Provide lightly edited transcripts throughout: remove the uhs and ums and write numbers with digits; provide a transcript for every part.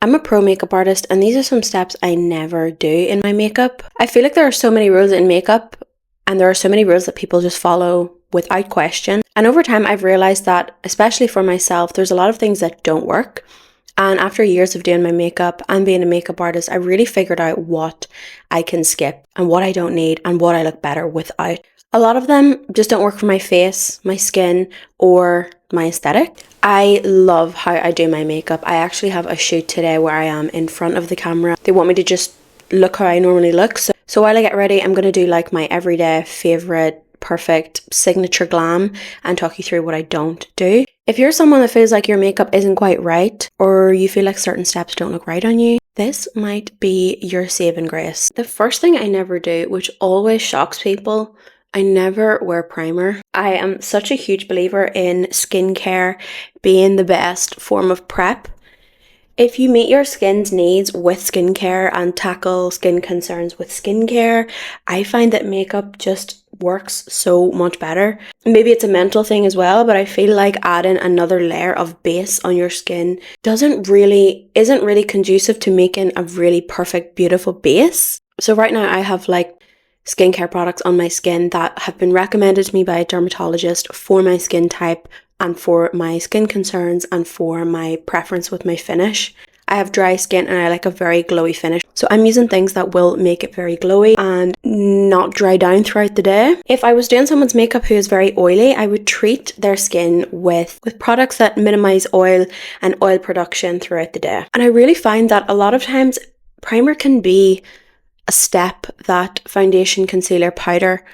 I'm a pro makeup artist, and these are some steps I never do in my makeup. I feel like there are so many rules in makeup, and there are so many rules that people just follow without question. And over time, I've realized that, especially for myself, there's a lot of things that don't work. And after years of doing my makeup and being a makeup artist, I really figured out what I can skip and what I don't need and what I look better without. A lot of them just don't work for my face, my skin, or my aesthetic. I love how I do my makeup. I actually have a shoot today where I am in front of the camera. They want me to just look how I normally look. So while I get ready, I'm going to do like my everyday favorite, perfect signature glam and talk you through what I don't do. If you're someone that feels like your makeup isn't quite right, or you feel like certain steps don't look right on you, this might be your saving grace. The first thing I never do, which always shocks people, I never wear primer. I am such a huge believer in skincare being the best form of prep. If you meet your skin's needs with skincare and tackle skin concerns with skincare, I find that makeup just works so much better. Maybe it's a mental thing as well, but I feel like adding another layer of base on your skin isn't really conducive to making a really perfect, beautiful base. So right now I have like skincare products on my skin that have been recommended to me by a dermatologist for my skin type and for my skin concerns and for my preference with my finish. I have dry skin and I like a very glowy finish. So I'm using things that will make it very glowy and not dry down throughout the day. If I was doing someone's makeup who is very oily, I would treat their skin with products that minimize oil and oil production throughout the day. And I really find that a lot of times primer can be a step that foundation, concealer, powder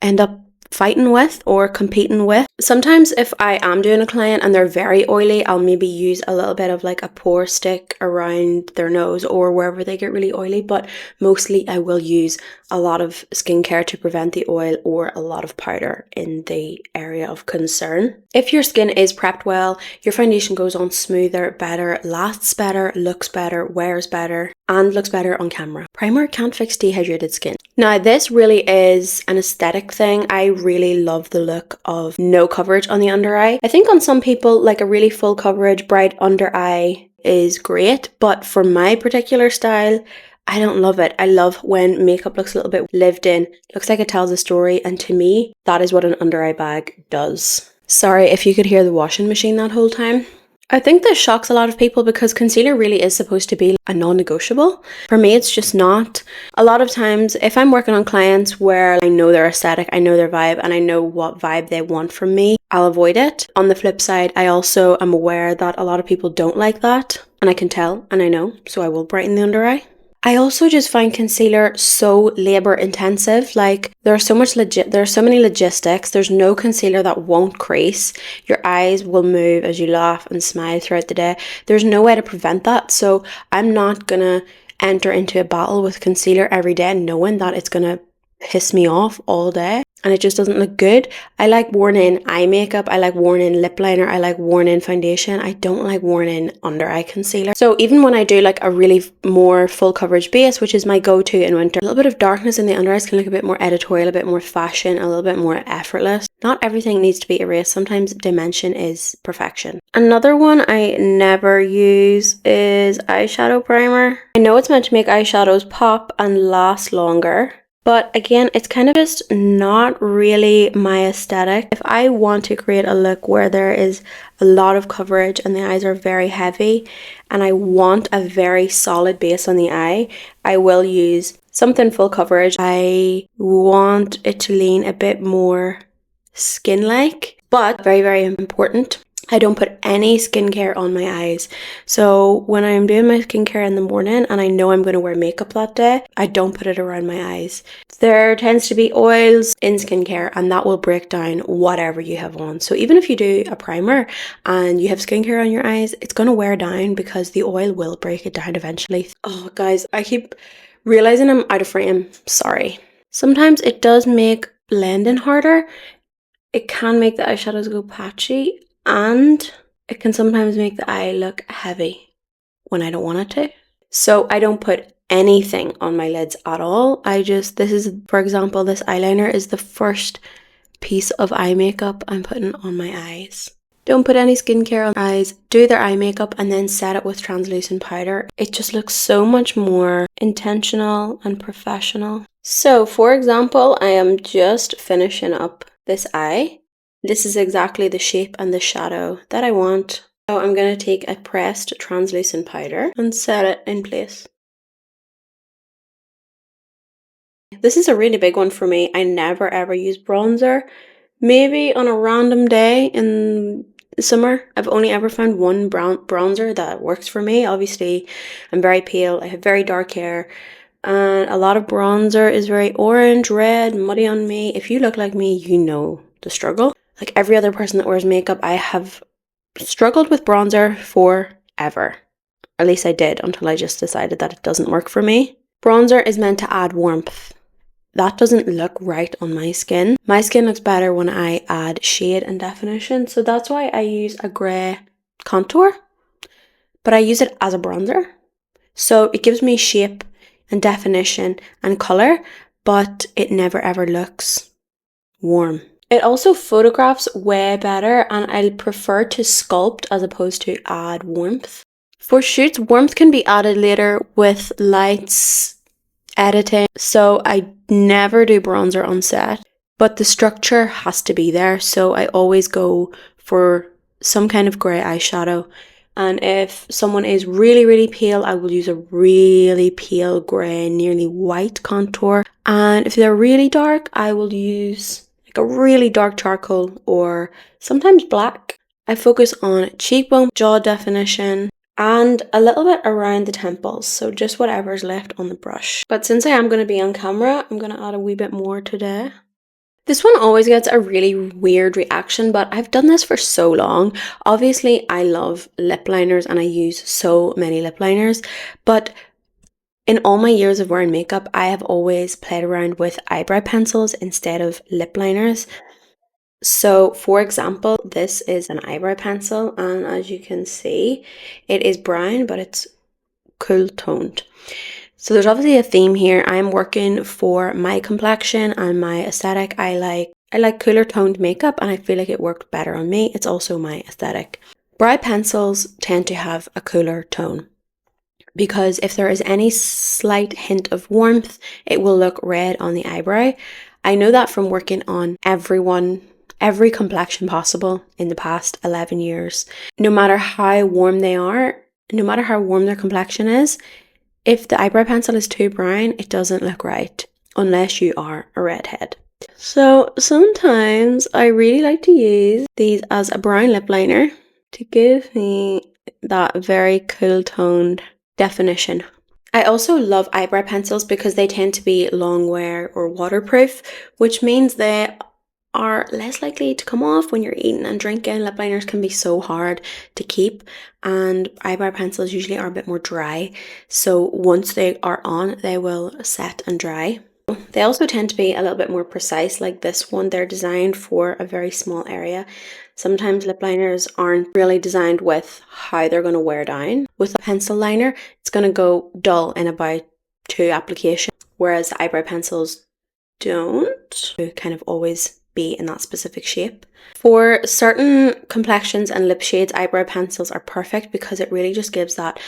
end up fighting with or competing with. Sometimes if I am doing a client and they're very oily, I'll maybe use a little bit of like a pore stick around their nose or wherever they get really oily, but mostly I will use a lot of skincare to prevent the oil or a lot of powder in the area of concern. If your skin is prepped well, your foundation goes on smoother, better, lasts better, looks better, wears better, and looks better on camera. Primer can't fix dehydrated skin. Now, this really is an aesthetic thing. I really love the look of no coverage on the under eye. I think on some people, like a really full coverage, bright under eye is great, but for my particular style, I don't love it. I love when makeup looks a little bit lived in, looks like it tells a story, and to me, that is what an under eye bag does. Sorry if you could hear the washing machine that whole time. I think this shocks a lot of people because concealer really is supposed to be a non-negotiable. For me, it's just not. A lot of times, if I'm working on clients where I know their aesthetic, I know their vibe, and I know what vibe they want from me, I'll avoid it. On the flip side, I also am aware that a lot of people don't like that, and I can tell, and I know, so I will brighten the under eye. I also just find concealer so labor intensive. Like there's so many logistics. There's no concealer that won't crease. Your eyes will move as you laugh and smile throughout the day. There's no way to prevent that. So I'm not gonna enter into a battle with concealer every day knowing that it's gonna piss me off all day and it just doesn't look good. I like worn in eye makeup, I like worn in lip liner, I like worn in foundation. I don't like worn in under eye concealer. So even when I do like a really more full coverage base, which is my go-to in winter, a little bit of darkness in the under eyes can look a bit more editorial, a bit more fashion, a little bit more effortless. Not everything needs to be erased. Sometimes dimension is perfection. Another one I never use is eyeshadow primer. I know it's meant to make eyeshadows pop and last longer, but again, it's kind of just not really my aesthetic. If I want to create a look where there is a lot of coverage and the eyes are very heavy and I want a very solid base on the eye, I will use something full coverage. I want it to lean a bit more skin-like, but very, very important, I don't put any skincare on my eyes. So when I'm doing my skincare in the morning and I know I'm going to wear makeup that day, I don't put it around my eyes. There tends to be oils in skincare and that will break down whatever you have on. So even if you do a primer and you have skincare on your eyes, it's going to wear down because the oil will break it down eventually. Oh guys, I keep realizing I'm out of frame. Sorry. Sometimes it does make blending harder. It can make the eyeshadows go patchy. And it can sometimes make the eye look heavy when I don't want it to. So I don't put anything on my lids at all. For example, this eyeliner is the first piece of eye makeup I'm putting on my eyes. don't put any skincare on eyes, do their eye makeup and then set it with translucent powder. It just looks so much more intentional and professional. So for example, I am just finishing up this eye. This is exactly the shape and the shadow that I want. So I'm going to take a pressed translucent powder and set it in place. This is a really big one for me. I never ever use bronzer. Maybe on a random day in summer. I've only ever found one bronzer that works for me. Obviously, I'm very pale. I have very dark hair. And a lot of bronzer is very orange, red, muddy on me. If you look like me, you know the struggle. Like every other person that wears makeup, I have struggled with bronzer forever. At least I did until I just decided that it doesn't work for me. Bronzer is meant to add warmth. That doesn't look right on my skin. My skin looks better when I add shade and definition, so that's why I use a grey contour, but I use it as a bronzer. So it gives me shape and definition and colour, but it never ever looks warm. It also photographs way better, and I prefer to sculpt as opposed to add warmth. For shoots, warmth can be added later with lights, editing, so I never do bronzer on set, but the structure has to be there, so I always go for some kind of grey eyeshadow. And if someone is really, really pale, I will use a really pale grey, nearly white contour. And if they're really dark, I will use like a really dark charcoal or sometimes black. I focus on cheekbone, jaw definition, and a little bit around the temples, so just whatever's left on the brush. But since I am going to be on camera, I'm going to add a wee bit more today. This one always gets a really weird reaction, but I've done this for so long. Obviously, I love lip liners and I use so many lip liners, but in all my years of wearing makeup, I have always played around with eyebrow pencils instead of lip liners. So for example, this is an eyebrow pencil, and as you can see, it is brown, but it's cool toned. So there's obviously a theme here. I'm working for my complexion and my aesthetic. I like cooler toned makeup, and I feel like it worked better on me. It's also my aesthetic. Brow pencils tend to have a cooler tone, because if there is any slight hint of warmth, it will look red on the eyebrow. I know that from working on every complexion possible in the past 11 years. No matter how warm they are, no matter how warm their complexion is, if the eyebrow pencil is too brown, it doesn't look right, unless you are a redhead. So sometimes I really like to use these as a brown lip liner to give me that very cool toned definition. I also love eyebrow pencils because they tend to be long wear or waterproof, which means they are less likely to come off when you're eating and drinking. Lip liners can be so hard to keep, and eyebrow pencils usually are a bit more dry, so once they are on, they will set and dry. They also tend to be a little bit more precise, like this one. They're designed for a very small area. Sometimes lip liners aren't really designed with how they're going to wear down. With a pencil liner, it's going to go dull in about 2 applications, whereas the eyebrow pencils don't kind of always be in that specific shape. For certain complexions and lip shades, eyebrow pencils are perfect because it really just gives that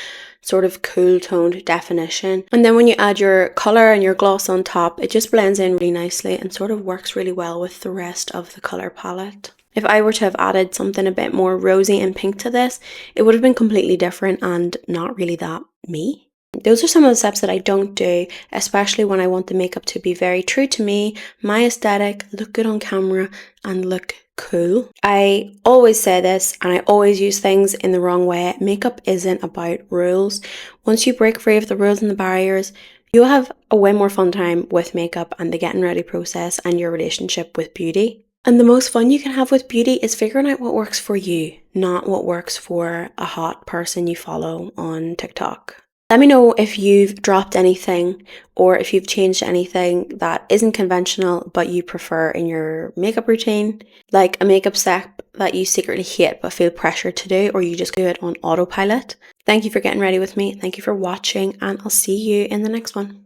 sort of cool toned definition. And then when you add your colour and your gloss on top, it just blends in really nicely and sort of works really well with the rest of the colour palette. If I were to have added something a bit more rosy and pink to this, it would have been completely different and not really that me. Those are some of the steps that I don't do, especially when I want the makeup to be very true to me, my aesthetic, look good on camera, and look cool. I always say this, and I always use things in the wrong way. Makeup isn't about rules. Once you break free of the rules and the barriers, you'll have a way more fun time with makeup and the getting ready process and your relationship with beauty. And the most fun you can have with beauty is figuring out what works for you, not what works for a hot person you follow on TikTok. Let me know if you've dropped anything or if you've changed anything that isn't conventional but you prefer in your makeup routine, like a makeup step that you secretly hate but feel pressured to do, or you just do it on autopilot. Thank you for getting ready with me. Thank you for watching, and I'll see you in the next one.